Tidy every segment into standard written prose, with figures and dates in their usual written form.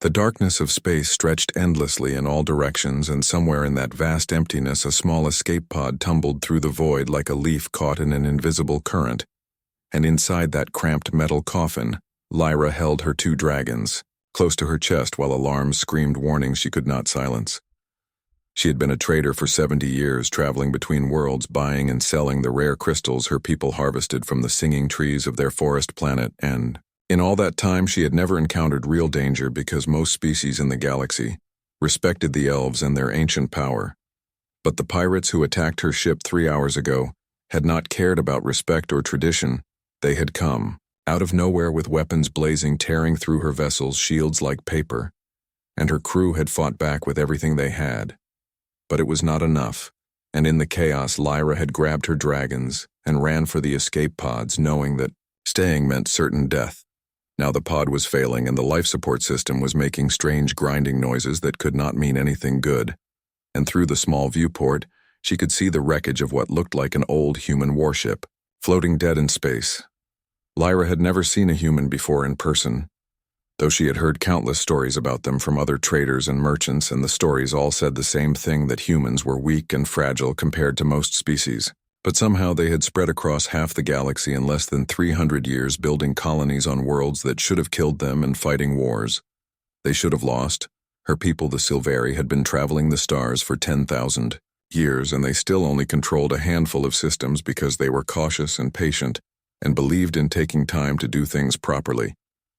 The darkness of space stretched endlessly in all directions, and somewhere in that vast emptiness a small escape pod tumbled through the void like a leaf caught in an invisible current. And inside that cramped metal coffin, Lyra held her two dragons, close to her chest while alarms screamed warnings she could not silence. She had been a trader for 70 years, traveling between worlds, buying and selling the rare crystals her people harvested from the singing trees of their forest planet, and in all that time she had never encountered real danger because most species in the galaxy respected the elves and their ancient power. But the pirates who attacked her ship 3 hours ago had not cared about respect or tradition. They had come, out of nowhere with weapons blazing, tearing through her vessel's shields like paper, and her crew had fought back with everything they had. But it was not enough, and in the chaos Lyra had grabbed her dragons and ran for the escape pods, knowing that staying meant certain death. Now the pod was failing and the life support system was making strange grinding noises that could not mean anything good, and through the small viewport she could see the wreckage of what looked like an old human warship, floating dead in space. Lyra had never seen a human before in person, though she had heard countless stories about them from other traders and merchants, and the stories all said the same thing, that humans were weak and fragile compared to most species. But somehow they had spread across half the galaxy in less than 300 years, building colonies on worlds that should have killed them and fighting wars they should have lost. Her people, the Silvari, had been traveling the stars for 10,000 years, and they still only controlled a handful of systems because they were cautious and patient and believed in taking time to do things properly.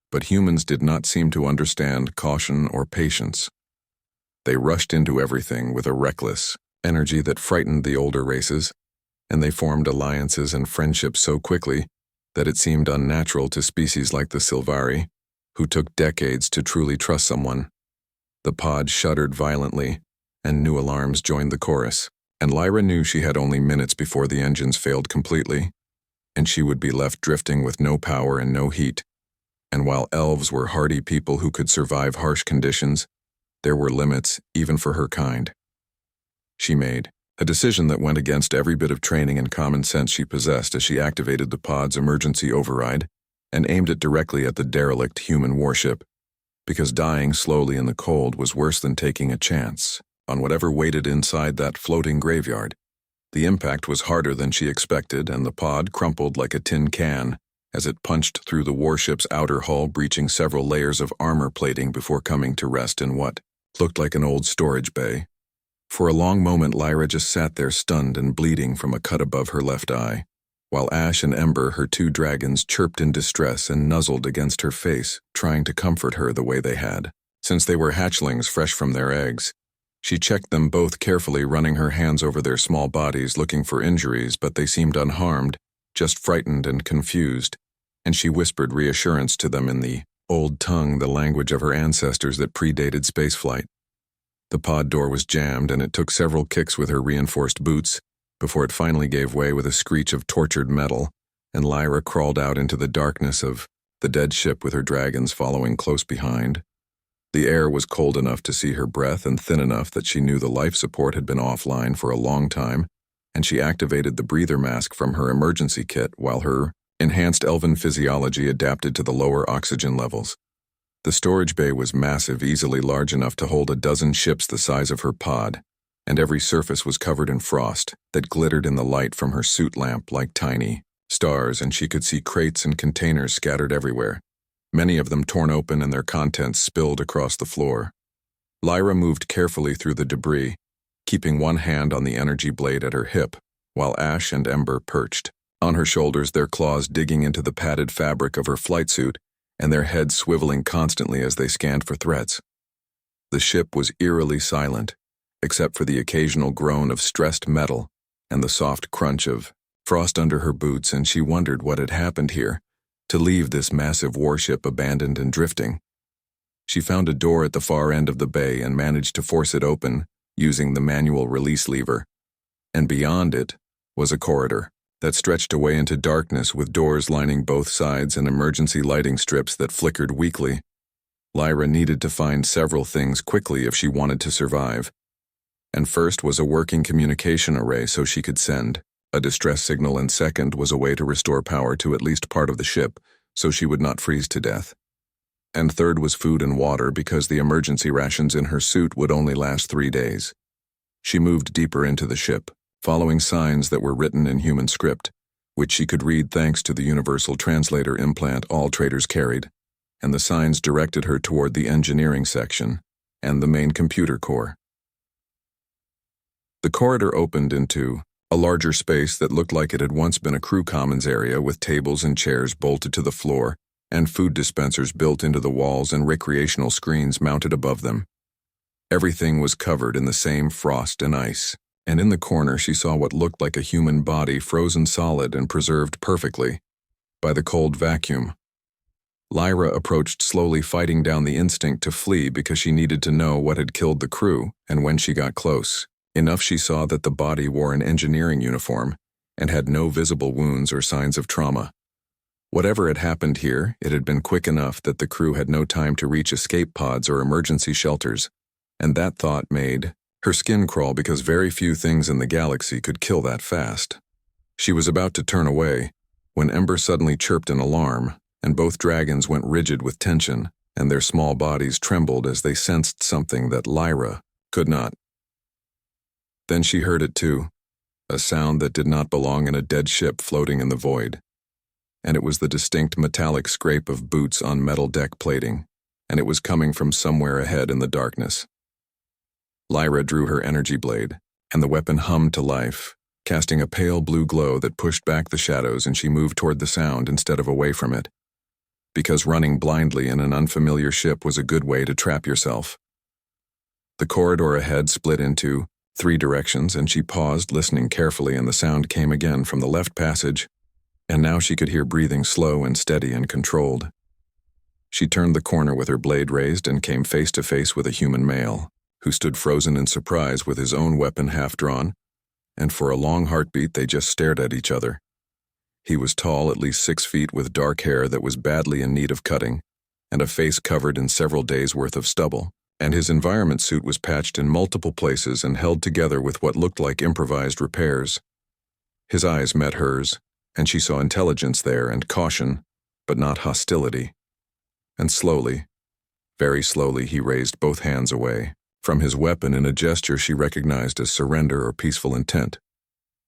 But humans did not seem to understand caution or patience. They rushed into everything with a reckless energy that frightened the older races, and they formed alliances and friendships so quickly that it seemed unnatural to species like the Silvari, who took decades to truly trust someone. The pod shuddered violently, and new alarms joined the chorus, and Lyra knew she had only minutes before the engines failed completely, and she would be left drifting with no power and no heat. And while elves were hardy people who could survive harsh conditions, there were limits even for her kind. She made a decision that went against every bit of training and common sense she possessed as she activated the pod's emergency override and aimed it directly at the derelict human warship, because dying slowly in the cold was worse than taking a chance on whatever waited inside that floating graveyard. The impact was harder than she expected, and the pod crumpled like a tin can as it punched through the warship's outer hull, breaching several layers of armor plating before coming to rest in what looked like an old storage bay. For a long moment, Lyra just sat there, stunned and bleeding from a cut above her left eye, while Ash and Ember, her two dragons, chirped in distress and nuzzled against her face, trying to comfort her the way they had since they were hatchlings fresh from their eggs. She checked them both carefully, running her hands over their small bodies, looking for injuries, but they seemed unharmed, just frightened and confused, and she whispered reassurance to them in the old tongue, the language of her ancestors that predated spaceflight. The pod door was jammed, and it took several kicks with her reinforced boots before it finally gave way with a screech of tortured metal, and Lyra crawled out into the darkness of the dead ship with her dragons following close behind. The air was cold enough to see her breath and thin enough that she knew the life support had been offline for a long time, and she activated the breather mask from her emergency kit while her enhanced elven physiology adapted to the lower oxygen levels. The storage bay was massive, easily large enough to hold a dozen ships the size of her pod, and every surface was covered in frost that glittered in the light from her suit lamp like tiny stars, and she could see crates and containers scattered everywhere, many of them torn open and their contents spilled across the floor. Lyra moved carefully through the debris, keeping one hand on the energy blade at her hip, while Ash and Ember perched on her shoulders, their claws digging into the padded fabric of her flight suit and their heads swiveling constantly as they scanned for threats. The ship was eerily silent, except for the occasional groan of stressed metal and the soft crunch of frost under her boots, and she wondered what had happened here to leave this massive warship abandoned and drifting. She found a door at the far end of the bay and managed to force it open using the manual release lever, and beyond it was a corridor that stretched away into darkness with doors lining both sides and emergency lighting strips that flickered weakly. Lyra needed to find several things quickly if she wanted to survive, and first was a working communication array so she could send a distress signal, and second was a way to restore power to at least part of the ship so she would not freeze to death. and third was food and water because the emergency rations in her suit would only last 3 days. She moved deeper into the ship, following signs that were written in human script, which she could read thanks to the universal translator implant all traders carried, and the signs directed her toward the engineering section and the main computer core. The corridor opened into a larger space that looked like it had once been a crew commons area with tables and chairs bolted to the floor and food dispensers built into the walls and recreational screens mounted above them. Everything was covered in the same frost and ice, and in the corner she saw what looked like a human body frozen solid and preserved perfectly by the cold vacuum. Lyra approached slowly, fighting down the instinct to flee because she needed to know what had killed the crew, and when she got close enough she saw that the body wore an engineering uniform and had no visible wounds or signs of trauma. Whatever had happened here, it had been quick enough that the crew had no time to reach escape pods or emergency shelters, and that thought made her skin crawl because very few things in the galaxy could kill that fast. She was about to turn away when Ember suddenly chirped an alarm, and both dragons went rigid with tension, and their small bodies trembled as they sensed something that Lyra could not. Then she heard it too, a sound that did not belong in a dead ship floating in the void. And it was the distinct metallic scrape of boots on metal deck plating, and it was coming from somewhere ahead in the darkness. Lyra drew her energy blade, and the weapon hummed to life, casting a pale blue glow that pushed back the shadows, and she moved toward the sound instead of away from it. Because running blindly in an unfamiliar ship was a good way to trap yourself. The corridor ahead split into 3 directions, and she paused, listening carefully, and the sound came again from the left passage, and now she could hear breathing slow and steady and controlled. She turned the corner with her blade raised and came face to face with a human male, who stood frozen in surprise with his own weapon half drawn, and for a long heartbeat they just stared at each other. He was tall, at least 6 feet, with dark hair that was badly in need of cutting, and a face covered in several days' worth of stubble, and his environment suit was patched in multiple places and held together with what looked like improvised repairs. His eyes met hers, and she saw intelligence there and caution, but not hostility. And slowly, very slowly, he raised both hands away from his weapon in a gesture she recognized as surrender or peaceful intent.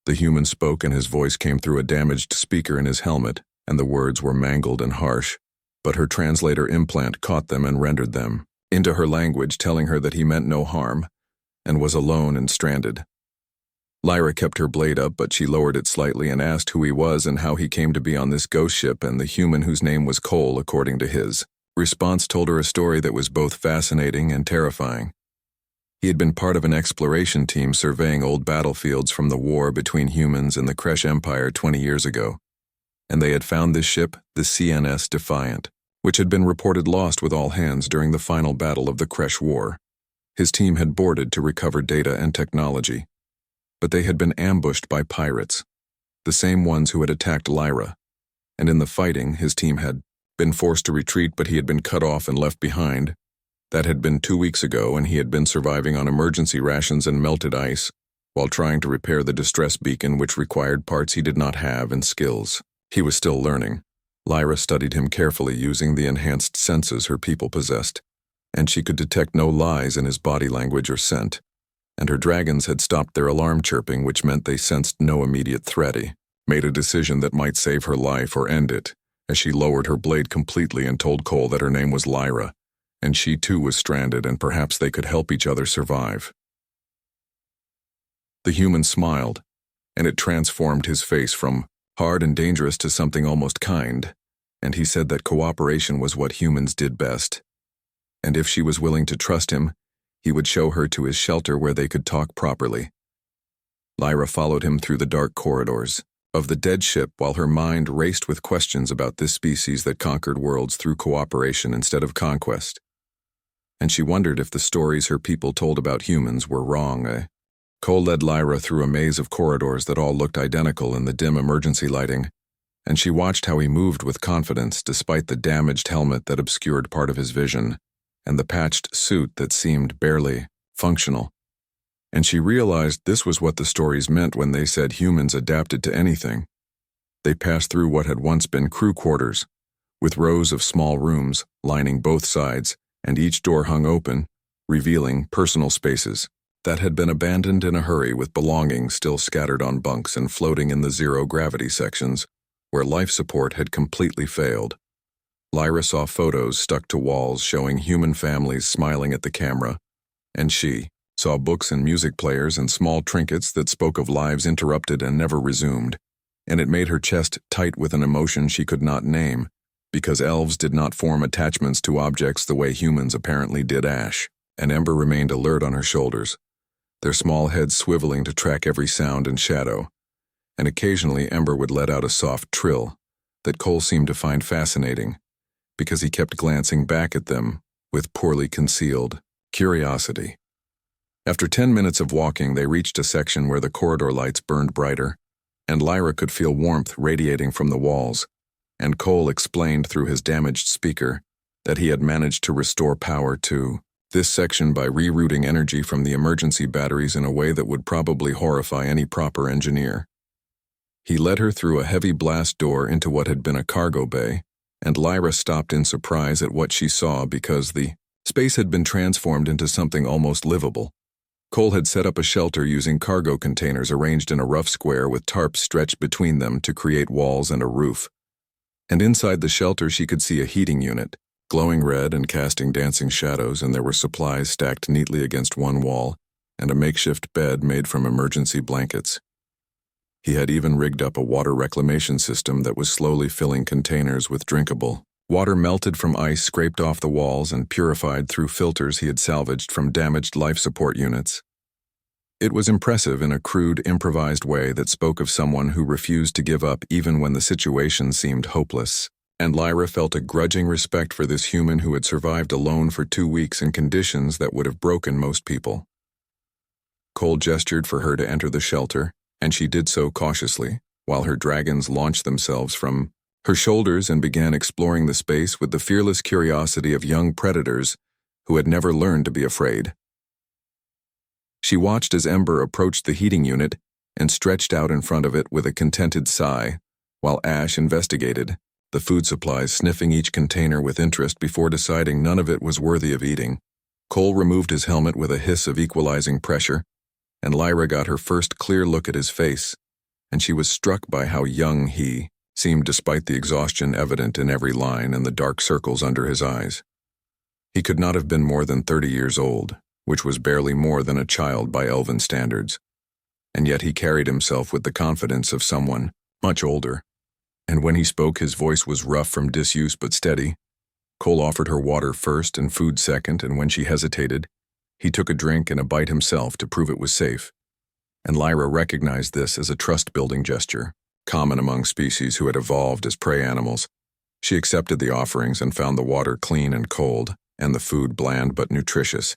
The human spoke, and his voice came through a damaged speaker in his helmet, and the words were mangled and harsh, but her translator implant caught them and rendered them into her language, telling her that he meant no harm and was alone and stranded. Lyra kept her blade up, but she lowered it slightly and asked who he was and how he came to be on this ghost ship, and the human, whose name was Cole according to his response, told her a story that was both fascinating and terrifying. He had been part of an exploration team surveying old battlefields from the war between humans and the Kresh Empire 20 years ago, and they had found this ship, the CNS Defiant, which had been reported lost with all hands during the final battle of the Kresh War. His team had boarded to recover data and technology, but they had been ambushed by pirates, the same ones who had attacked Lyra, and in the fighting his team had been forced to retreat, but he had been cut off and left behind. That had been 2 weeks ago, and he had been surviving on emergency rations and melted ice while trying to repair the distress beacon, which required parts he did not have and skills he was still learning. Lyra studied him carefully using the enhanced senses her people possessed, and she could detect no lies in his body language or scent, and her dragons had stopped their alarm chirping, which meant they sensed no immediate threat. He made a decision that might save her life or end it, as she lowered her blade completely and told Cole that her name was Lyra, and she too was stranded, and perhaps they could help each other survive. The human smiled, and it transformed his face from hard and dangerous to something almost kind, and he said that cooperation was what humans did best, and if she was willing to trust him, he would show her to his shelter where they could talk properly. Lyra followed him through the dark corridors of the dead ship while her mind raced with questions about this species that conquered worlds through cooperation instead of conquest. And she wondered if the stories her people told about humans were wrong. Cole led Lyra through a maze of corridors that all looked identical in the dim emergency lighting, and she watched how he moved with confidence despite the damaged helmet that obscured part of his vision and the patched suit that seemed barely functional. And she realized this was what the stories meant when they said humans adapted to anything. They passed through what had once been crew quarters, with rows of small rooms lining both sides, and each door hung open, revealing personal spaces that had been abandoned in a hurry, with belongings still scattered on bunks and floating in the zero-gravity sections, where life support had completely failed. Lyra saw photos stuck to walls showing human families smiling at the camera, and she saw books and music players and small trinkets that spoke of lives interrupted and never resumed, and it made her chest tight with an emotion she could not name, because elves did not form attachments to objects the way humans apparently did. Ash and Ember remained alert on her shoulders, their small heads swiveling to track every sound and shadow, and occasionally Ember would let out a soft trill that Cole seemed to find fascinating, because he kept glancing back at them with poorly concealed curiosity. After 10 minutes of walking, they reached a section where the corridor lights burned brighter, and Lyra could feel warmth radiating from the walls, and Cole explained through his damaged speaker that he had managed to restore power to this section by rerouting energy from the emergency batteries in a way that would probably horrify any proper engineer. He led her through a heavy blast door into what had been a cargo bay, and Lyra stopped in surprise at what she saw because the space had been transformed into something almost livable. Cole had set up a shelter using cargo containers arranged in a rough square with tarps stretched between them to create walls and a roof. And inside the shelter she could see a heating unit, glowing red and casting dancing shadows, and there were supplies stacked neatly against one wall, and a makeshift bed made from emergency blankets. He had even rigged up a water reclamation system that was slowly filling containers with drinkable water melted from ice scraped off the walls and purified through filters he had salvaged from damaged life support units. It was impressive in a crude, improvised way that spoke of someone who refused to give up even when the situation seemed hopeless, and Lyra felt a grudging respect for this human who had survived alone for 2 weeks in conditions that would have broken most people. Cole gestured for her to enter the shelter, and she did so cautiously, while her dragons launched themselves from her shoulders and began exploring the space with the fearless curiosity of young predators who had never learned to be afraid. She watched as Ember approached the heating unit and stretched out in front of it with a contented sigh, while Ash investigated, the food supplies, sniffing each container with interest before deciding none of it was worthy of eating. Cole removed his helmet with a hiss of equalizing pressure, and Lyra got her first clear look at his face, and she was struck by how young he seemed despite the exhaustion evident in every line and the dark circles under his eyes. He could not have been more than 30 years old, which was barely more than a child by elven standards, and yet he carried himself with the confidence of someone much older, and when he spoke his voice was rough from disuse but steady. Cole offered her water first and food second, and when she hesitated, he took a drink and a bite himself to prove it was safe, and Lyra recognized this as a trust-building gesture, common among species who had evolved as prey animals. She accepted the offerings and found the water clean and cold, and the food bland but nutritious.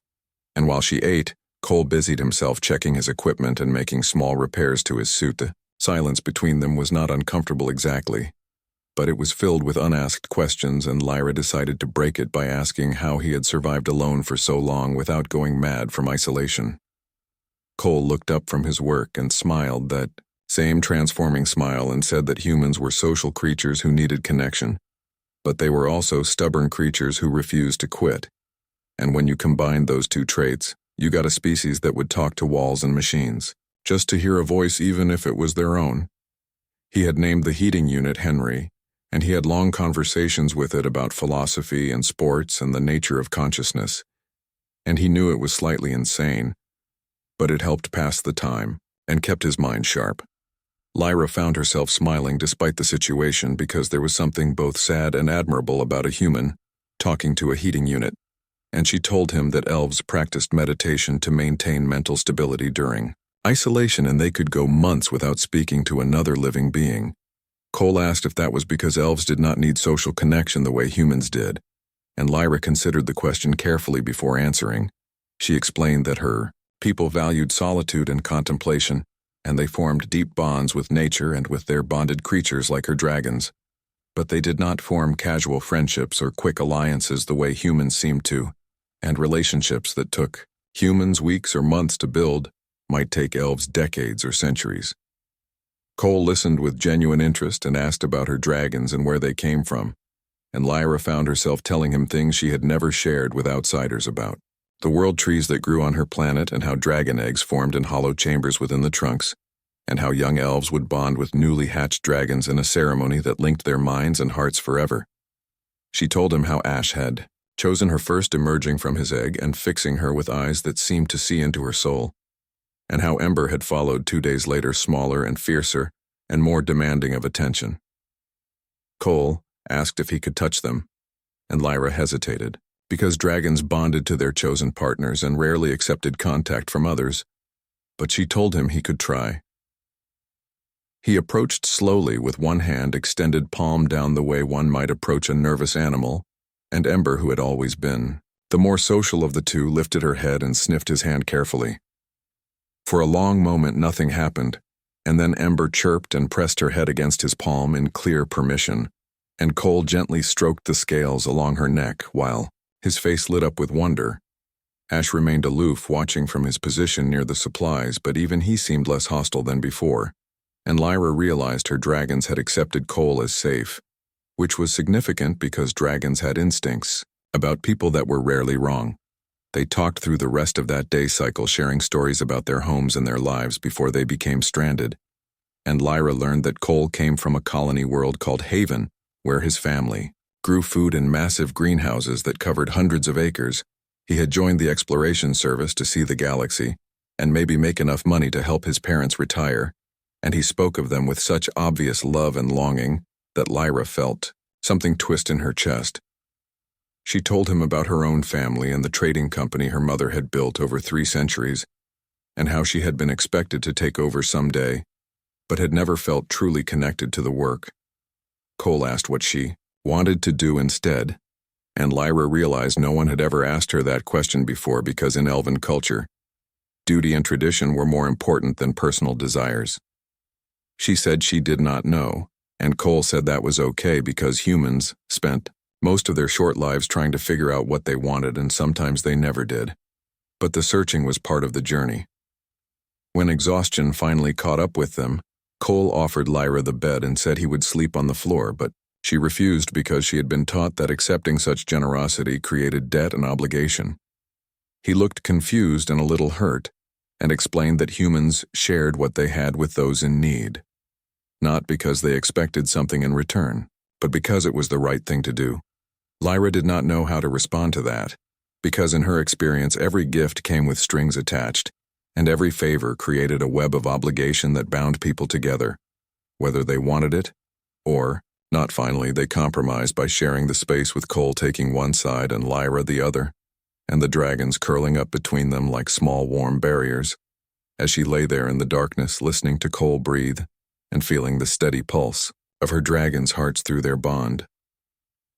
And while she ate, Cole busied himself checking his equipment and making small repairs to his suit. The silence between them was not uncomfortable exactly, but it was filled with unasked questions, and Lyra decided to break it by asking how he had survived alone for so long without going mad from isolation. Cole looked up from his work and smiled that same transforming smile and said that humans were social creatures who needed connection, but they were also stubborn creatures who refused to quit. And when you combined those two traits, you got a species that would talk to walls and machines, just to hear a voice even if it was their own. He had named the heating unit Henry, and he had long conversations with it about philosophy and sports and the nature of consciousness, and he knew it was slightly insane, but it helped pass the time and kept his mind sharp. Lyra found herself smiling despite the situation because there was something both sad and admirable about a human talking to a heating unit, and she told him that elves practiced meditation to maintain mental stability during isolation, and they could go months without speaking to another living being. Cole asked if that was because elves did not need social connection the way humans did, and Lyra considered the question carefully before answering. She explained that her people valued solitude and contemplation, and they formed deep bonds with nature and with their bonded creatures like her dragons. But they did not form casual friendships or quick alliances the way humans seemed to, and relationships that took humans weeks or months to build might take elves decades or centuries. Cole listened with genuine interest and asked about her dragons and where they came from, and Lyra found herself telling him things she had never shared with outsiders about. The world trees that grew on her planet, and how dragon eggs formed in hollow chambers within the trunks, and how young elves would bond with newly hatched dragons in a ceremony that linked their minds and hearts forever. She told him how Ash had chosen her first emerging from his egg and fixing her with eyes that seemed to see into her soul, and how Ember had followed 2 days later, smaller and fiercer and more demanding of attention. Cole asked if he could touch them, and Lyra hesitated, because dragons bonded to their chosen partners and rarely accepted contact from others, but she told him he could try. He approached slowly with one hand extended palm down the way one might approach a nervous animal, and Ember, who had always been the more social of the two, lifted her head and sniffed his hand carefully. For a long moment nothing happened, and then Ember chirped and pressed her head against his palm in clear permission, and Cole gently stroked the scales along her neck while his face lit up with wonder. Ash remained aloof, watching from his position near the supplies, but even he seemed less hostile than before, and Lyra realized her dragons had accepted Cole as safe, which was significant because dragons had instincts about people that were rarely wrong. They talked through the rest of that day cycle, sharing stories about their homes and their lives before they became stranded, and Lyra learned that Cole came from a colony world called Haven, where his family grew food in massive greenhouses that covered hundreds of acres. He had joined the exploration service to see the galaxy and maybe make enough money to help his parents retire, and he spoke of them with such obvious love and longing that Lyra felt something twist in her chest. She told him about her own family and the trading company her mother had built over 3 centuries, and how she had been expected to take over someday, but had never felt truly connected to the work. Cole asked what she wanted to do instead, and Lyra realized no one had ever asked her that question before, because in elven culture, duty and tradition were more important than personal desires. She said she did not know, and Cole said that was okay because humans spent most of their short lives trying to figure out what they wanted, and sometimes they never did. But the searching was part of the journey. When exhaustion finally caught up with them, Cole offered Lyra the bed and said he would sleep on the floor, but she refused because she had been taught that accepting such generosity created debt and obligation. He looked confused and a little hurt, and explained that humans shared what they had with those in need, not because they expected something in return, but because it was the right thing to do. Lyra did not know how to respond to that, because in her experience every gift came with strings attached, and every favor created a web of obligation that bound people together, whether they wanted it or not. Finally, they compromised by sharing the space, with Cole taking one side and Lyra the other, and the dragons curling up between them like small warm barriers, as she lay there in the darkness listening to Cole breathe and feeling the steady pulse of her dragons' hearts through their bond.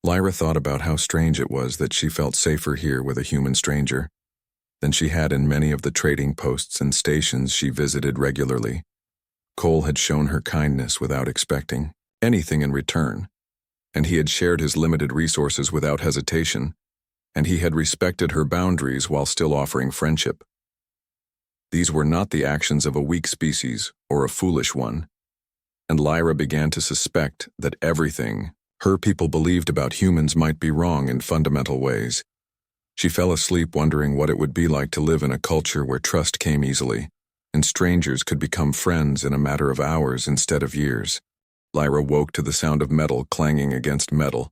Lyra thought about how strange it was that she felt safer here with a human stranger than she had in many of the trading posts and stations she visited regularly. Cole had shown her kindness without expecting anything in return, and he had shared his limited resources without hesitation, and he had respected her boundaries while still offering friendship. These were not the actions of a weak species or a foolish one, and Lyra began to suspect that everything her people believed about humans might be wrong in fundamental ways. She fell asleep wondering what it would be like to live in a culture where trust came easily, and strangers could become friends in a matter of hours instead of years. Lyra woke to the sound of metal clanging against metal,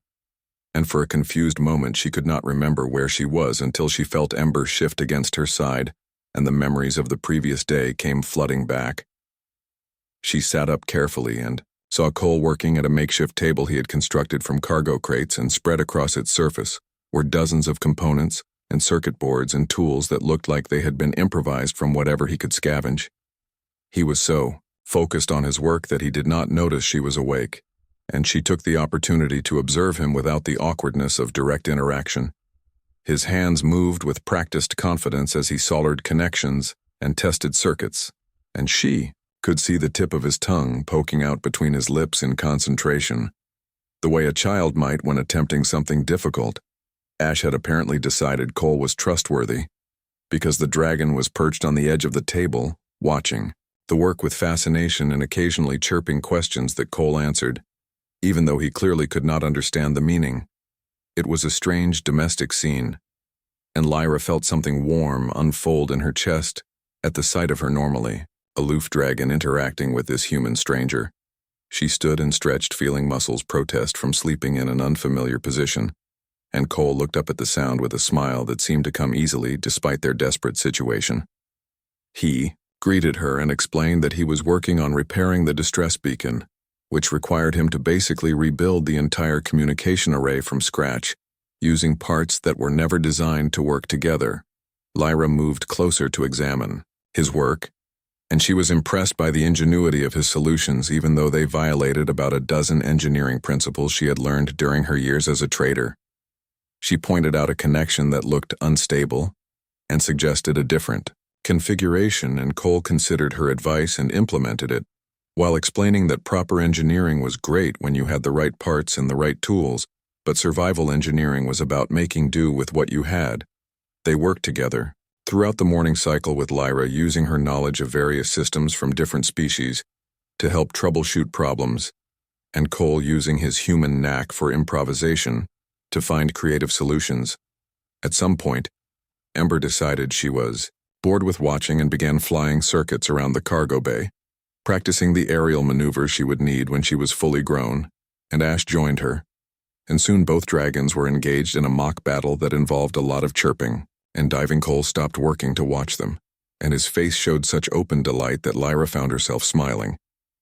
and for a confused moment she could not remember where she was until she felt Ember shift against her side, and the memories of the previous day came flooding back. She sat up carefully and saw Cole working at a makeshift table he had constructed from cargo crates, and spread across its surface were dozens of components and circuit boards and tools that looked like they had been improvised from whatever he could scavenge. He was so focused on his work that he did not notice she was awake, and she took the opportunity to observe him without the awkwardness of direct interaction. His hands moved with practiced confidence as he soldered connections and tested circuits, and she could see the tip of his tongue poking out between his lips in concentration, the way a child might when attempting something difficult. Ash had apparently decided Cole was trustworthy, because the dragon was perched on the edge of the table, watching the work with fascination and occasionally chirping questions that Cole answered, even though he clearly could not understand the meaning. It was a strange domestic scene, and Lyra felt something warm unfold in her chest at the sight of her normally aloof dragon interacting with this human stranger. She stood and stretched, feeling muscles protest from sleeping in an unfamiliar position, and Cole looked up at the sound with a smile that seemed to come easily despite their desperate situation. He greeted her and explained that he was working on repairing the distress beacon, which required him to basically rebuild the entire communication array from scratch, using parts that were never designed to work together. Lyra moved closer to examine his work, and she was impressed by the ingenuity of his solutions, even though they violated about a dozen engineering principles she had learned during her years as a trader. She pointed out a connection that looked unstable and suggested a different configuration, and Cole considered her advice and implemented it, while explaining that proper engineering was great when you had the right parts and the right tools, but survival engineering was about making do with what you had. They worked together throughout the morning cycle, with Lyra using her knowledge of various systems from different species to help troubleshoot problems, and Cole using his human knack for improvisation to find creative solutions. At some point, Ember decided she was bored with watching and began flying circuits around the cargo bay, practicing the aerial maneuvers she would need when she was fully grown, and Ash joined her, and soon both dragons were engaged in a mock battle that involved a lot of chirping, and Diving Cole stopped working to watch them, and his face showed such open delight that Lyra found herself smiling,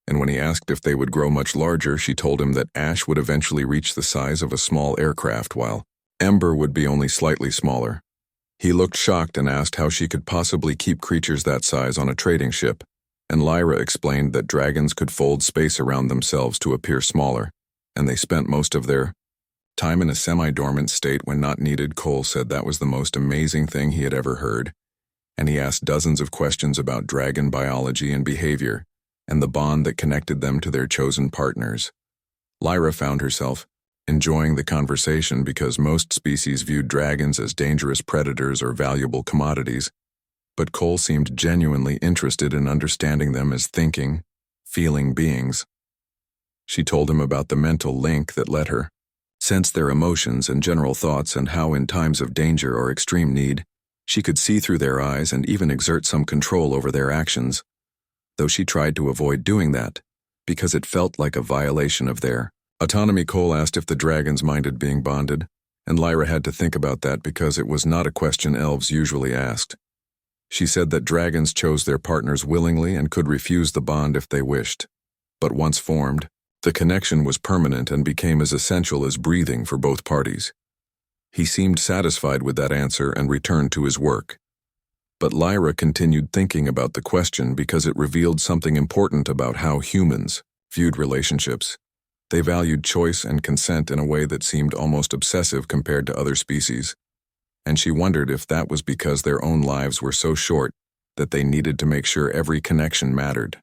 and when he asked if they would grow much larger, she told him that Ash would eventually reach the size of a small aircraft, while Ember would be only slightly smaller. He looked shocked and asked how she could possibly keep creatures that size on a trading ship, and Lyra explained that dragons could fold space around themselves to appear smaller, and they spent most of their time in a semi-dormant state when not needed. Cole said that was the most amazing thing he had ever heard, and he asked dozens of questions about dragon biology and behavior, and the bond that connected them to their chosen partners. Lyra found herself enjoying the conversation because most species viewed dragons as dangerous predators or valuable commodities, but Cole seemed genuinely interested in understanding them as thinking, feeling beings. She told him about the mental link that let her sense their emotions and general thoughts, and how in times of danger or extreme need, she could see through their eyes and even exert some control over their actions, though she tried to avoid doing that because it felt like a violation of their autonomy. Cole asked if the dragons minded being bonded, and Lyra had to think about that because it was not a question elves usually asked. She said that dragons chose their partners willingly and could refuse the bond if they wished, but once formed, the connection was permanent and became as essential as breathing for both parties. He seemed satisfied with that answer and returned to his work. But Lyra continued thinking about the question because it revealed something important about how humans viewed relationships. They valued choice and consent in a way that seemed almost obsessive compared to other species, and she wondered if that was because their own lives were so short that they needed to make sure every connection mattered.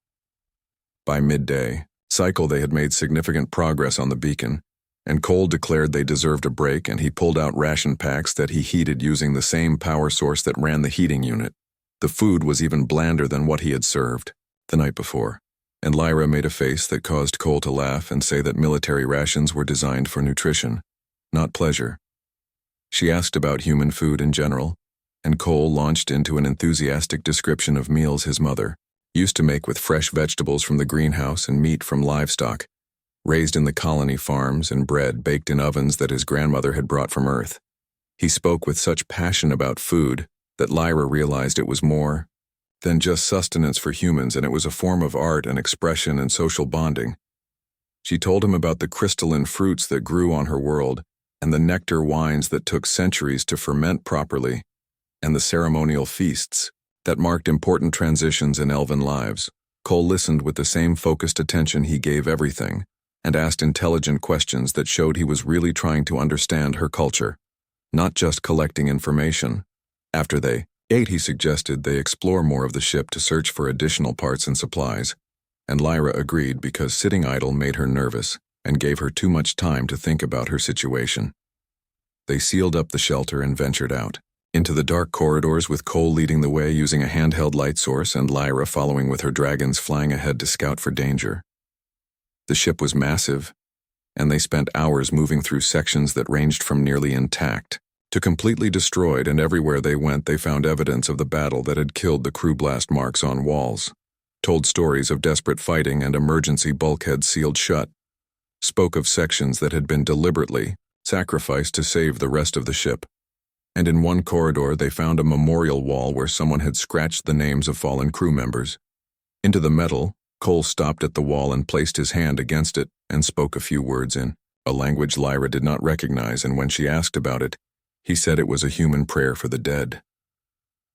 By midday cycle, they had made significant progress on the beacon, and Cole declared they deserved a break, and he pulled out ration packs that he heated using the same power source that ran the heating unit. The food was even blander than what he had served the night before, and Lyra made a face that caused Cole to laugh and say that military rations were designed for nutrition, not pleasure. She asked about human food in general, and Cole launched into an enthusiastic description of meals his mother used to make with fresh vegetables from the greenhouse and meat from livestock raised in the colony farms, and bread baked in ovens that his grandmother had brought from Earth. He spoke with such passion about food that Lyra realized it was more than just sustenance for humans, and it was a form of art and expression and social bonding. She told him about the crystalline fruits that grew on her world, and the nectar wines that took centuries to ferment properly, and the ceremonial feasts that marked important transitions in elven lives. Cole listened with the same focused attention he gave everything, and asked intelligent questions that showed he was really trying to understand her culture, not just collecting information. After they ate, he suggested they explore more of the ship to search for additional parts and supplies, and Lyra agreed because sitting idle made her nervous and gave her too much time to think about her situation. They sealed up the shelter and ventured out into the dark corridors, with Cole leading the way using a handheld light source and Lyra following with her dragons flying ahead to scout for danger. The ship was massive and they spent hours moving through sections that ranged from nearly intact to completely destroyed, and everywhere they went they found evidence of the battle that had killed the crew blast marks on walls, told stories of desperate fighting and emergency bulkheads sealed shut, spoke of sections that had been deliberately sacrificed to save the rest of the ship. And in one corridor they found a memorial wall where someone had scratched the names of fallen crew members. Into the metal, Cole stopped at the wall and placed his hand against it and spoke a few words in a language Lyra did not recognize, and when she asked about it, he said it was a human prayer for the dead.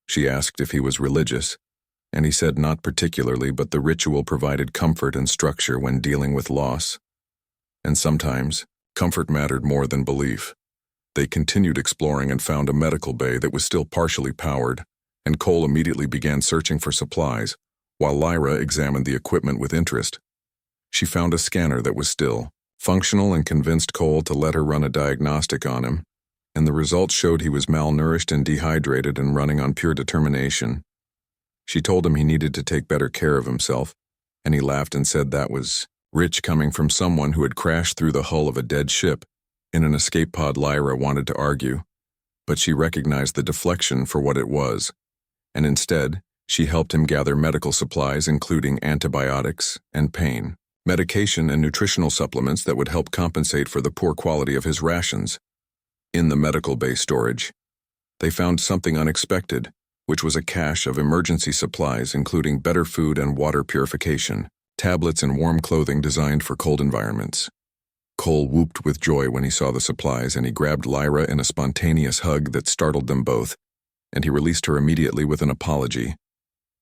She asked if he was religious, and he said not particularly, but the ritual provided comfort and structure when dealing with loss. And sometimes, comfort mattered more than belief. They continued exploring and found a medical bay that was still partially powered, and Cole immediately began searching for supplies, while Lyra examined the equipment with interest. She found a scanner that was still functional and convinced Cole to let her run a diagnostic on him, and the results showed he was malnourished and dehydrated and running on pure determination. She told him he needed to take better care of himself, and he laughed and said that was rich coming from someone who had crashed through the hull of a dead ship in an escape pod. Lyra wanted to argue, but she recognized the deflection for what it was, and instead, she helped him gather medical supplies including antibiotics and pain medication and nutritional supplements that would help compensate for the poor quality of his rations. In the medical bay storage, they found something unexpected, which was a cache of emergency supplies including better food and water purification, tablets and warm clothing designed for cold environments. Cole whooped with joy when he saw the supplies, and he grabbed Lyra in a spontaneous hug that startled them both, and he released her immediately with an apology.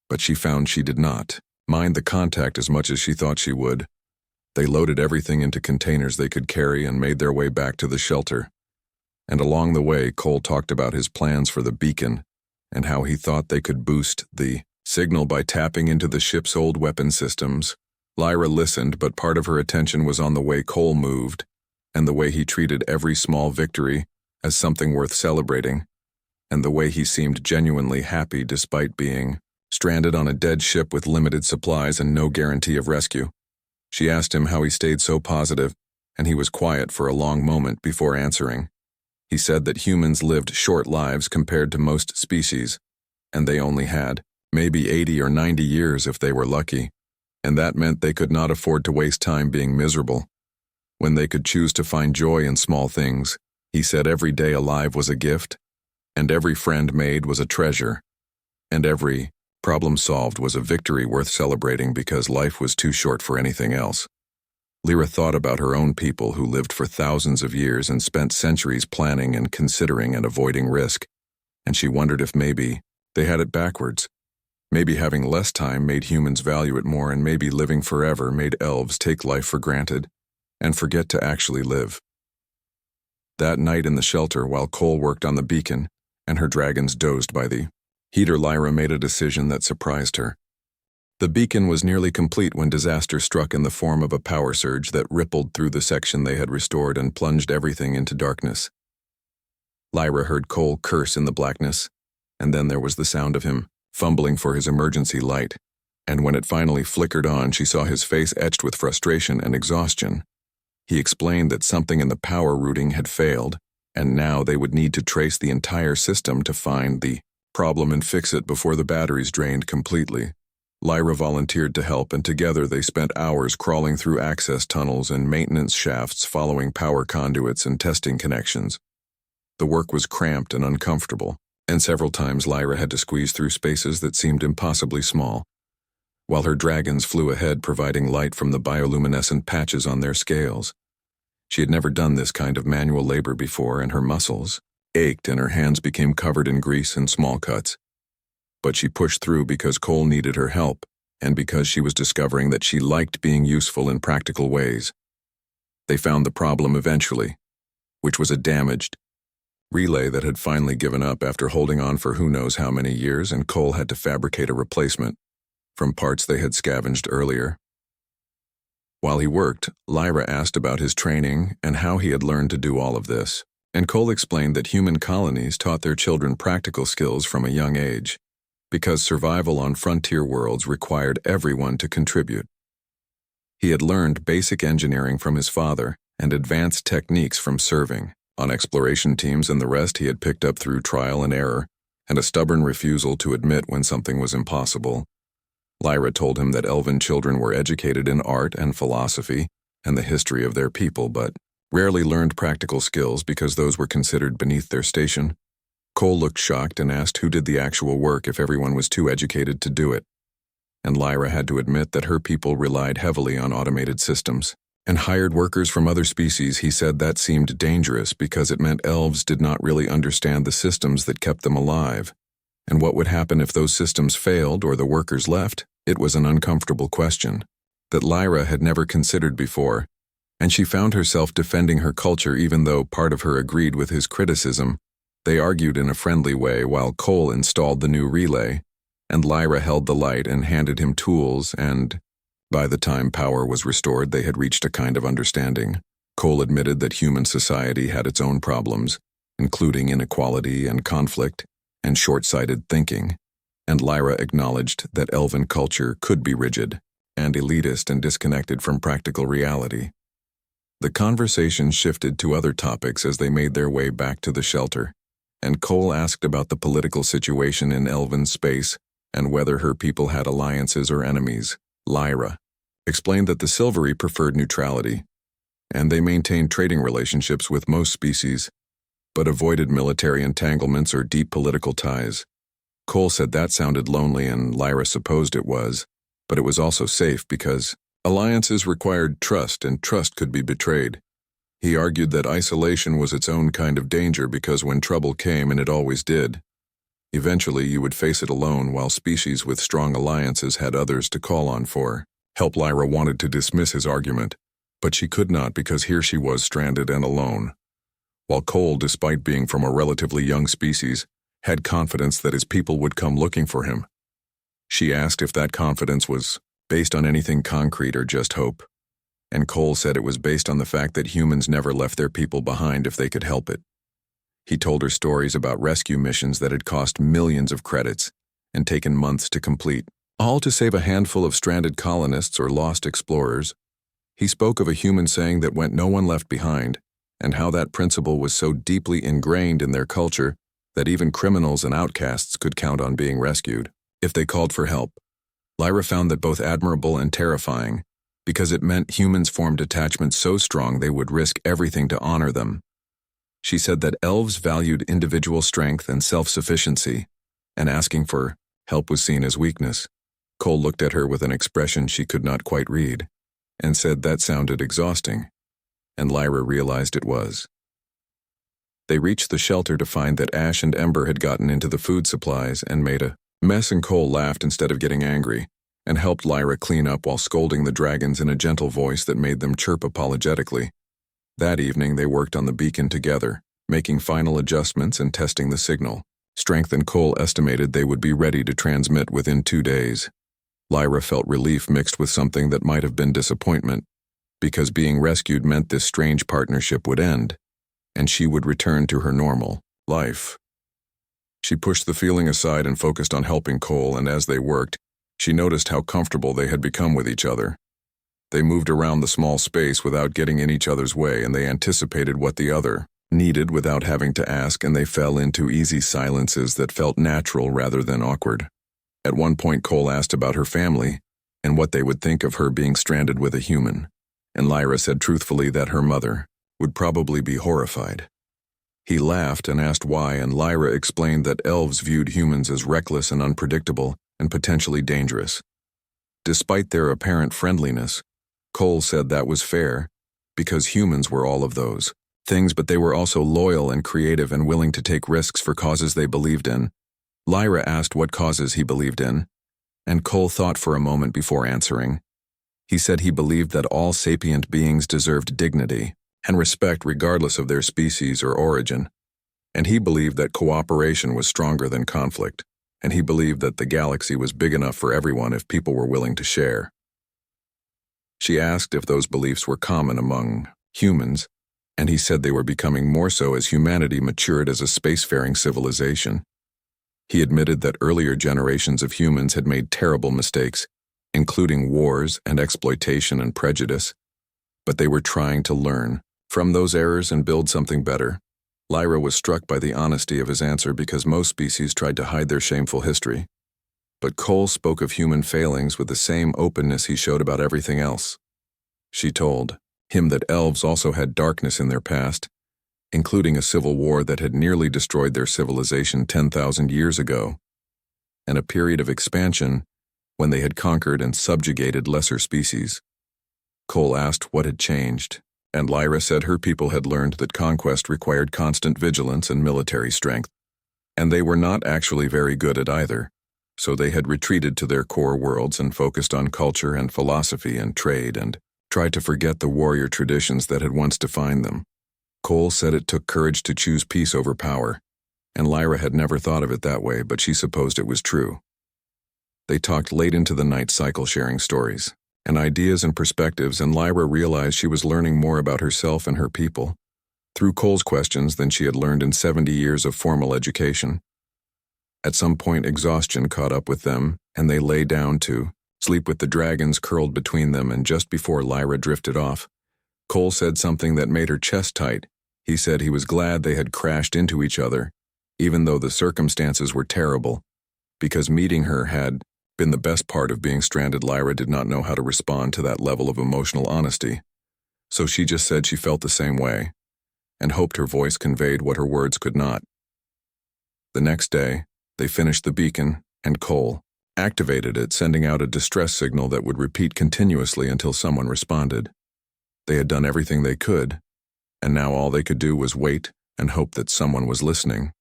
But she found she did not mind the contact as much as she thought she would. They loaded everything into containers they could carry and made their way back to the shelter. And along the way, Cole talked about his plans for the beacon and how he thought they could boost the signal by tapping into the ship's old weapon systems. Lyra listened, but part of her attention was on the way Cole moved and the way he treated every small victory as something worth celebrating, and the way he seemed genuinely happy despite being stranded on a dead ship with limited supplies and no guarantee of rescue. She asked him how he stayed so positive, and he was quiet for a long moment before answering. He said that humans lived short lives compared to most species, and they only had maybe 80 or 90 years if they were lucky, and that meant they could not afford to waste time being miserable. When they could choose to find joy in small things, he said every day alive was a gift, and every friend made was a treasure, and every problem solved was a victory worth celebrating because life was too short for anything else. Lyra thought about her own people who lived for thousands of years and spent centuries planning and considering and avoiding risk, and she wondered if maybe they had it backwards. Maybe having less time made humans value it more, and maybe living forever made elves take life for granted and forget to actually live. That night in the shelter, while Cole worked on the beacon and her dragons dozed by the heater, Lyra made a decision that surprised her. The beacon was nearly complete when disaster struck in the form of a power surge that rippled through the section they had restored and plunged everything into darkness. Lyra heard Cole curse in the blackness, and then there was the sound of him fumbling for his emergency light, and when it finally flickered on, she saw his face etched with frustration and exhaustion. He explained that something in the power routing had failed, and now they would need to trace the entire system to find the problem and fix it before the batteries drained completely. Lyra volunteered to help, and together they spent hours crawling through access tunnels and maintenance shafts, following power conduits and testing connections. The work was cramped and uncomfortable, and several times Lyra had to squeeze through spaces that seemed impossibly small, while her dragons flew ahead, providing light from the bioluminescent patches on their scales. She had never done this kind of manual labor before, and her muscles ached and her hands became covered in grease and small cuts. But she pushed through because Cole needed her help, and because she was discovering that she liked being useful in practical ways. They found the problem eventually, which was a damaged relay that had finally given up after holding on for who knows how many years, and Cole had to fabricate a replacement from parts they had scavenged earlier. While he worked, Lyra asked about his training and how he had learned to do all of this, and Cole explained that human colonies taught their children practical skills from a young age, because survival on frontier worlds required everyone to contribute. He had learned basic engineering from his father and advanced techniques from serving on exploration teams, and the rest he had picked up through trial and error, and a stubborn refusal to admit when something was impossible. Lyra told him that elven children were educated in art and philosophy and the history of their people, but rarely learned practical skills because those were considered beneath their station. Cole looked shocked and asked who did the actual work if everyone was too educated to do it. And Lyra had to admit that her people relied heavily on automated systems and hired workers from other species. He said that seemed dangerous because it meant elves did not really understand the systems that kept them alive. And what would happen if those systems failed or the workers left? It was an uncomfortable question that Lyra had never considered before, and she found herself defending her culture even though part of her agreed with his criticism. They argued in a friendly way while Cole installed the new relay, and Lyra held the light and handed him tools, and by the time power was restored, they had reached a kind of understanding. Cole admitted that human society had its own problems, including inequality and conflict and short-sighted thinking, and Lyra acknowledged that elven culture could be rigid and elitist and disconnected from practical reality. The conversation shifted to other topics as they made their way back to the shelter, and Cole asked about the political situation in elven space and whether her people had alliances or enemies. Lyra explained that the Silvery preferred neutrality, and they maintained trading relationships with most species, but avoided military entanglements or deep political ties. Cole said that sounded lonely, and Lyra supposed it was, but it was also safe because alliances required trust, and trust could be betrayed. He argued that isolation was its own kind of danger because when trouble came, and it always did, eventually you would face it alone, while species with strong alliances had others to call on for help. Lyra wanted to dismiss his argument, but she could not because here she was stranded and alone, while Cole, despite being from a relatively young species, had confidence that his people would come looking for him. She asked if that confidence was based on anything concrete or just hope, and Cole said it was based on the fact that humans never left their people behind if they could help it. He told her stories about rescue missions that had cost millions of credits and taken months to complete, all to save a handful of stranded colonists or lost explorers. He spoke of a human saying that went no one left behind, and how that principle was so deeply ingrained in their culture that even criminals and outcasts could count on being rescued if they called for help. Lyra found that both admirable and terrifying, because it meant humans formed attachments so strong they would risk everything to honor them. She said that elves valued individual strength and self-sufficiency, and asking for help was seen as weakness. Cole looked at her with an expression she could not quite read, and said that sounded exhausting, and Lyra realized it was. They reached the shelter to find that Ash and Ember had gotten into the food supplies and made a mess, and Cole laughed instead of getting angry, and helped Lyra clean up while scolding the dragons in a gentle voice that made them chirp apologetically. That evening they worked on the beacon together, making final adjustments and testing the signal. Strength and Cole estimated they would be ready to transmit within 2 days. Lyra felt relief mixed with something that might have been disappointment, because being rescued meant this strange partnership would end, and she would return to her normal life. She pushed the feeling aside and focused on helping Cole, and as they worked, she noticed how comfortable they had become with each other. They moved around the small space without getting in each other's way, and they anticipated what the other needed without having to ask, and they fell into easy silences that felt natural rather than awkward. At one point, Cole asked about her family and what they would think of her being stranded with a human, and Lyra said truthfully that her mother would probably be horrified. He laughed and asked why, and Lyra explained that elves viewed humans as reckless and unpredictable and potentially dangerous. Despite their apparent friendliness, Cole said that was fair, because humans were all of those things, but they were also loyal and creative and willing to take risks for causes they believed in. Lyra asked what causes he believed in, and Cole thought for a moment before answering. He said he believed that all sapient beings deserved dignity and respect regardless of their species or origin, and he believed that cooperation was stronger than conflict, and he believed that the galaxy was big enough for everyone if people were willing to share. She asked if those beliefs were common among humans, and he said they were becoming more so as humanity matured as a spacefaring civilization. He admitted that earlier generations of humans had made terrible mistakes, including wars and exploitation and prejudice, but they were trying to learn from those errors and build something better. Lyra was struck by the honesty of his answer because most species tried to hide their shameful history. But Cole spoke of human failings with the same openness he showed about everything else. She told him that elves also had darkness in their past, including a civil war that had nearly destroyed their civilization 10,000 years ago, and a period of expansion when they had conquered and subjugated lesser species. Cole asked what had changed, and Lyra said her people had learned that conquest required constant vigilance and military strength, and they were not actually very good at either, so they had retreated to their core worlds and focused on culture and philosophy and trade and tried to forget the warrior traditions that had once defined them. Cole said it took courage to choose peace over power, and Lyra had never thought of it that way, but she supposed it was true. They talked late into the night, cycle sharing stories and ideas and perspectives, and Lyra realized she was learning more about herself and her people through Cole's questions than she had learned in 70 years of formal education. At some point, exhaustion caught up with them, and they lay down to sleep with the dragons curled between them, and just before Lyra drifted off, Cole said something that made her chest tight. He said he was glad they had crashed into each other, even though the circumstances were terrible, because meeting her had been the best part of being stranded. Lyra did not know how to respond to that level of emotional honesty, so she just said she felt the same way, and hoped her voice conveyed what her words could not. The next day, they finished the beacon, and Cole activated it, sending out a distress signal that would repeat continuously until someone responded. They had done everything they could, and now all they could do was wait and hope that someone was listening.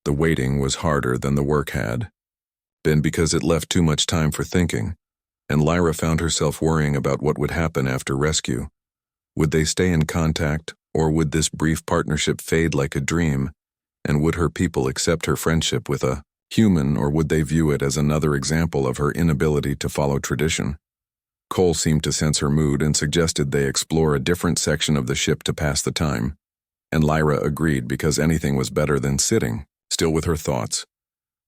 The waiting was harder than the work had been because it left too much time for thinking, and Lyra found herself worrying about what would happen after rescue. Would they stay in contact, or would this brief partnership fade like a dream, and would her people accept her friendship with a human, or would they view it as another example of her inability to follow tradition? Cole seemed to sense her mood and suggested they explore a different section of the ship to pass the time, and Lyra agreed because anything was better than sitting still with her thoughts.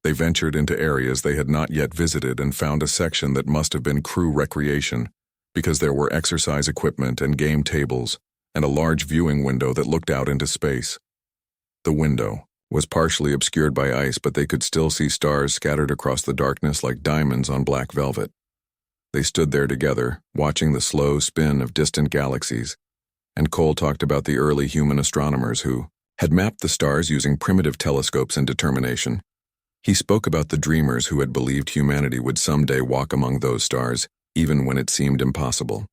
They ventured into areas they had not yet visited and found a section that must have been crew recreation, because there were exercise equipment and game tables, and a large viewing window that looked out into space. The window was partially obscured by ice, but they could still see stars scattered across the darkness like diamonds on black velvet. They stood there together, watching the slow spin of distant galaxies, and Cole talked about the early human astronomers who had mapped the stars using primitive telescopes and determination. He spoke about the dreamers who had believed humanity would someday walk among those stars, even when it seemed impossible.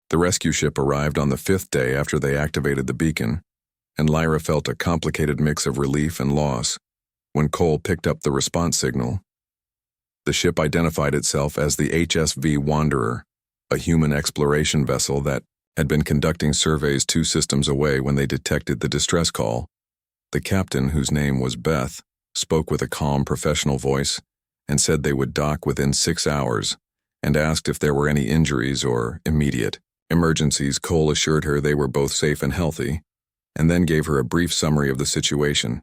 The rescue ship arrived on the 5th day after they activated the beacon, and Lyra felt a complicated mix of relief and loss. When Cole picked up the response signal, the ship identified itself as the HSV Wanderer, a human exploration vessel that had been conducting surveys 2 systems away when they detected the distress call. The captain, whose name was Beth, spoke with a calm professional voice and said they would dock within 6 hours, and asked if there were any injuries or immediate emergencies. Cole assured her they were both safe and healthy, and then gave her a brief summary of the situation,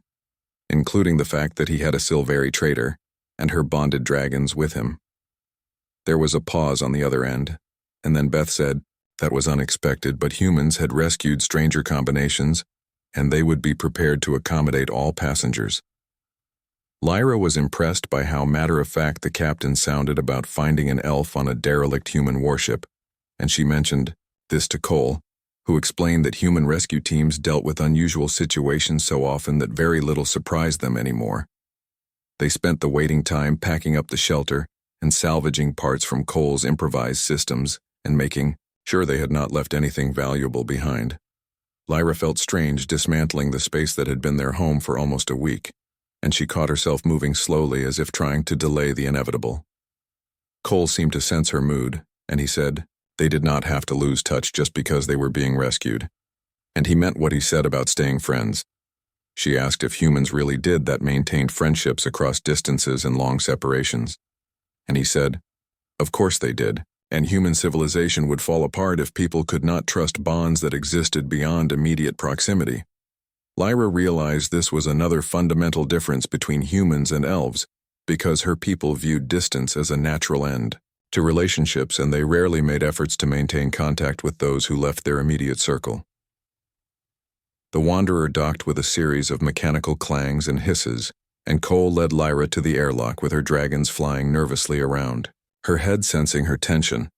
including the fact that he had a Silveri trader and her bonded dragons with him. There was a pause on the other end, and then Beth said that was unexpected, but humans had rescued stranger combinations, and they would be prepared to accommodate all passengers. Lyra was impressed by how matter-of-fact the captain sounded about finding an elf on a derelict human warship, and she mentioned this to Cole, who explained that human rescue teams dealt with unusual situations so often that very little surprised them anymore. They spent the waiting time packing up the shelter and salvaging parts from Cole's improvised systems and making sure they had not left anything valuable behind. Lyra felt strange dismantling the space that had been their home for almost a week, and she caught herself moving slowly as if trying to delay the inevitable. Cole seemed to sense her mood, and he said they did not have to lose touch just because they were being rescued, and he meant what he said about staying friends. She asked if humans really did that, maintained friendships across distances and long separations, and he said, of course they did, and human civilization would fall apart if people could not trust bonds that existed beyond immediate proximity. Lyra realized this was another fundamental difference between humans and elves, because her people viewed distance as a natural end to relationships, and they rarely made efforts to maintain contact with those who left their immediate circle. The Wanderer docked with a series of mechanical clangs and hisses, and Cole led Lyra to the airlock with her dragons flying nervously around, her head sensing her tension.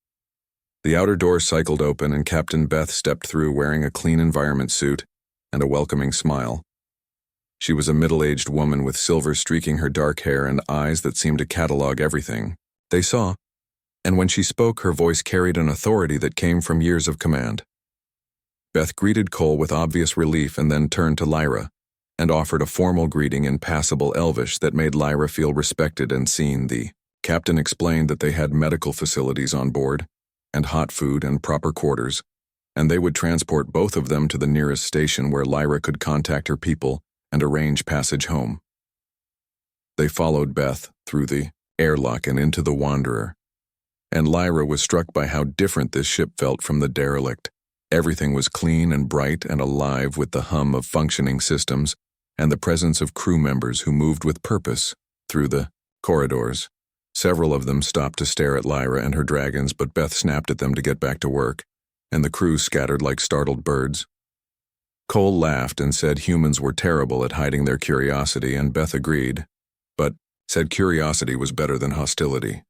The outer door cycled open and Captain Beth stepped through wearing a clean environment suit and a welcoming smile. She was a middle-aged woman with silver streaking her dark hair and eyes that seemed to catalog everything they saw, and when she spoke, her voice carried an authority that came from years of command. Beth greeted Cole with obvious relief and then turned to Lyra and offered a formal greeting in passable Elvish that made Lyra feel respected and seen. The captain explained that they had medical facilities on board, and hot food and proper quarters, and they would transport both of them to the nearest station where Lyra could contact her people and arrange passage home. They followed Beth through the airlock and into the Wanderer, and Lyra was struck by how different this ship felt from the derelict. Everything was clean and bright and alive with the hum of functioning systems and the presence of crew members who moved with purpose through the corridors. Several of them stopped to stare at Lyra and her dragons, but Beth snapped at them to get back to work, and the crew scattered like startled birds. Cole laughed and said humans were terrible at hiding their curiosity, and Beth agreed, but said curiosity was better than hostility.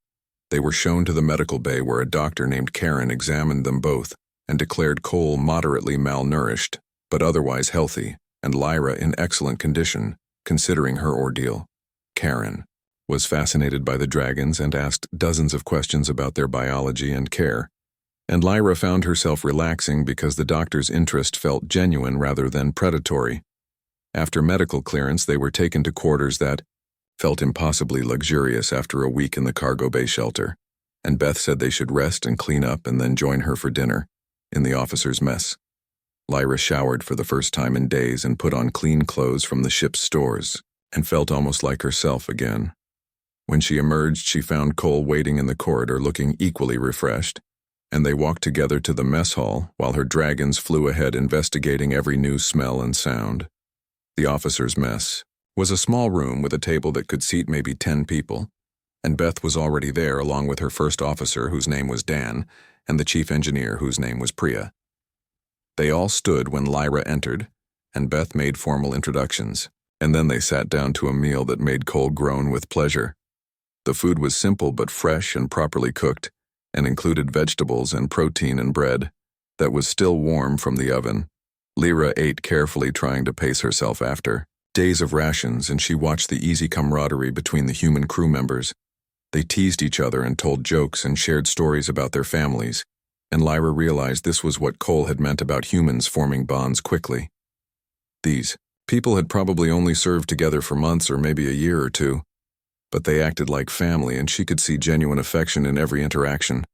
They were shown to the medical bay where a doctor named Karen examined them both and declared Cole moderately malnourished, but otherwise healthy, and Lyra in excellent condition, considering her ordeal. Karen was fascinated by the dragons and asked dozens of questions about their biology and care, and Lyra found herself relaxing because the doctor's interest felt genuine rather than predatory. After medical clearance, they were taken to quarters that felt impossibly luxurious after a week in the cargo bay shelter, and Beth said they should rest and clean up and then join her for dinner in the officers' mess. Lyra showered for the first time in days and put on clean clothes from the ship's stores and felt almost like herself again. When she emerged, she found Cole waiting in the corridor looking equally refreshed, and they walked together to the mess hall while her dragons flew ahead investigating every new smell and sound. The officers' mess was a small room with a table that could seat maybe 10 people, and Beth was already there along with her first officer, whose name was Dan, and the chief engineer, whose name was Priya. They all stood when Lyra entered, and Beth made formal introductions, and then they sat down to a meal that made Cole groan with pleasure. The food was simple but fresh and properly cooked, and included vegetables and protein and bread that was still warm from the oven. Lyra ate carefully, trying to pace herself after days of rations, and she watched the easy camaraderie between the human crew members. They teased each other and told jokes and shared stories about their families, and Lyra realized this was what Cole had meant about humans forming bonds quickly. These people had probably only served together for months or maybe a year or two, but they acted like family, and she could see genuine affection in every interaction.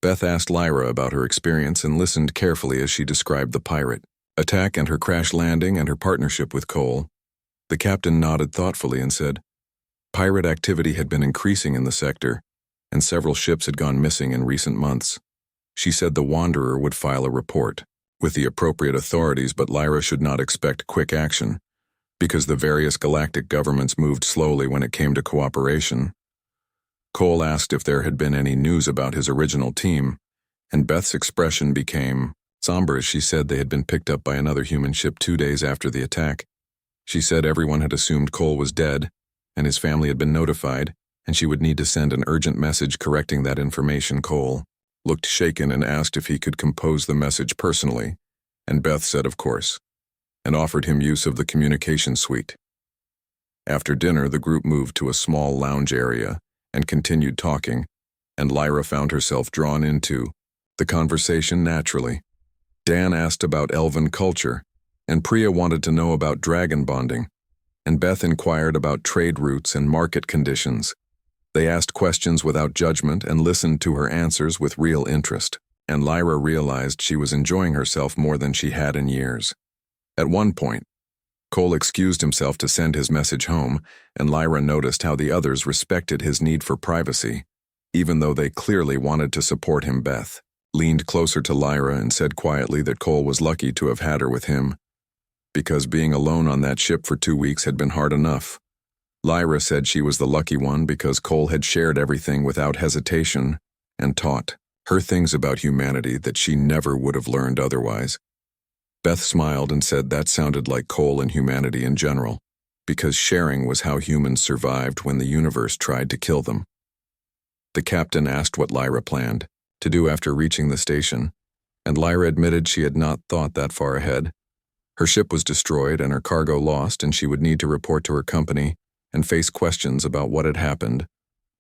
Beth asked Lyra about her experience and listened carefully as she described the pirate attack and her crash landing and her partnership with Cole. The captain nodded thoughtfully and said, pirate activity had been increasing in the sector, and several ships had gone missing in recent months. She said the Wanderer would file a report with the appropriate authorities, but Lyra should not expect quick action, because the various galactic governments moved slowly when it came to cooperation. Cole asked if there had been any news about his original team, and Beth's expression became somber as she said they had been picked up by another human ship 2 days after the attack. She said everyone had assumed Cole was dead, and his family had been notified, and she would need to send an urgent message correcting that information. Cole looked shaken and asked if he could compose the message personally, and Beth said of course, and offered him use of the communication suite. After dinner, the group moved to a small lounge area and continued talking, and Lyra found herself drawn into the conversation naturally. Dan asked about elven culture, and Priya wanted to know about dragon bonding, and Beth inquired about trade routes and market conditions. They asked questions without judgment and listened to her answers with real interest, and Lyra realized she was enjoying herself more than she had in years. At one point, Cole excused himself to send his message home, and Lyra noticed how the others respected his need for privacy, even though they clearly wanted to support him. Beth leaned closer to Lyra and said quietly that Cole was lucky to have had her with him, because being alone on that ship for 2 weeks had been hard enough. Lyra said she was the lucky one because Cole had shared everything without hesitation and taught her things about humanity that she never would have learned otherwise. Beth smiled and said that sounded like Cole and humanity in general, because sharing was how humans survived when the universe tried to kill them. The captain asked what Lyra planned to do after reaching the station, and Lyra admitted she had not thought that far ahead. Her ship was destroyed and her cargo lost, and she would need to report to her company and face questions about what had happened.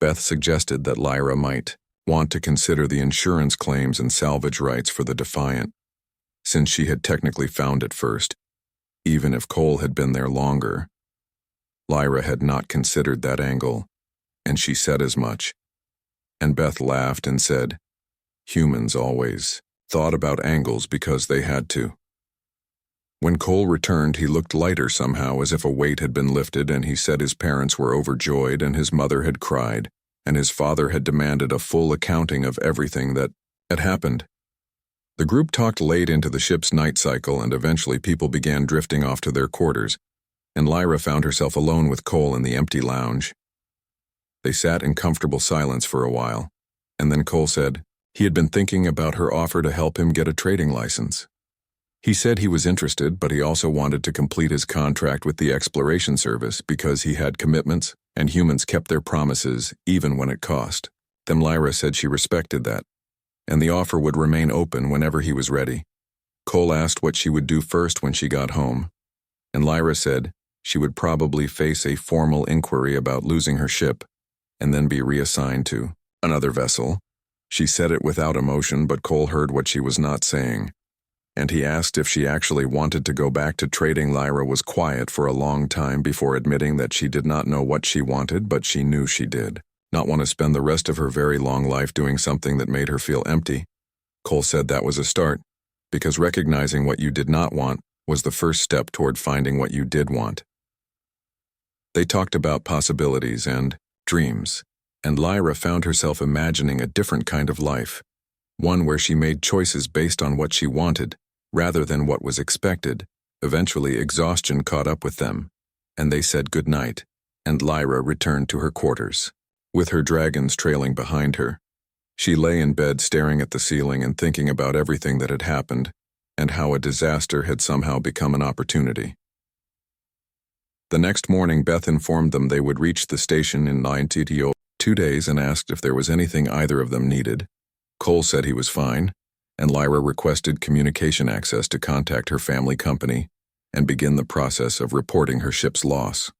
Beth suggested that Lyra might want to consider the insurance claims and salvage rights for the Defiant, since she had technically found it first, even if Cole had been there longer. Lyra had not considered that angle, and she said as much. And Beth laughed and said, "Humans always thought about angles because they had to." When Cole returned, he looked lighter somehow, as if a weight had been lifted, and he said his parents were overjoyed and his mother had cried, and his father had demanded a full accounting of everything that had happened. The group talked late into the ship's night cycle, and eventually people began drifting off to their quarters, and Lyra found herself alone with Cole in the empty lounge. They sat in comfortable silence for a while, and then Cole said he had been thinking about her offer to help him get a trading license. He said he was interested, but he also wanted to complete his contract with the exploration service because he had commitments, and humans kept their promises even when it cost. Then Lyra said she respected that, and the offer would remain open whenever he was ready. Cole asked what she would do first when she got home, and Lyra said she would probably face a formal inquiry about losing her ship, and then be reassigned to another vessel. She said it without emotion, but Cole heard what she was not saying, and he asked if she actually wanted to go back to trading. Lyra was quiet for a long time before admitting that she did not know what she wanted, but she knew she did not want to spend the rest of her very long life doing something that made her feel empty. Cole said that was a start, because recognizing what you did not want was the first step toward finding what you did want. They talked about possibilities and dreams, and Lyra found herself imagining a different kind of life, one where she made choices based on what she wanted, rather than what was expected. Eventually, exhaustion caught up with them, and they said goodnight, and Lyra returned to her quarters, with her dragons trailing behind her. She lay in bed staring at the ceiling and thinking about everything that had happened, and how a disaster had somehow become an opportunity. The next morning, Beth informed them they would reach the station in 2 days and asked if there was anything either of them needed. Cole said he was fine, and Lyra requested communication access to contact her family company and begin the process of reporting her ship's loss.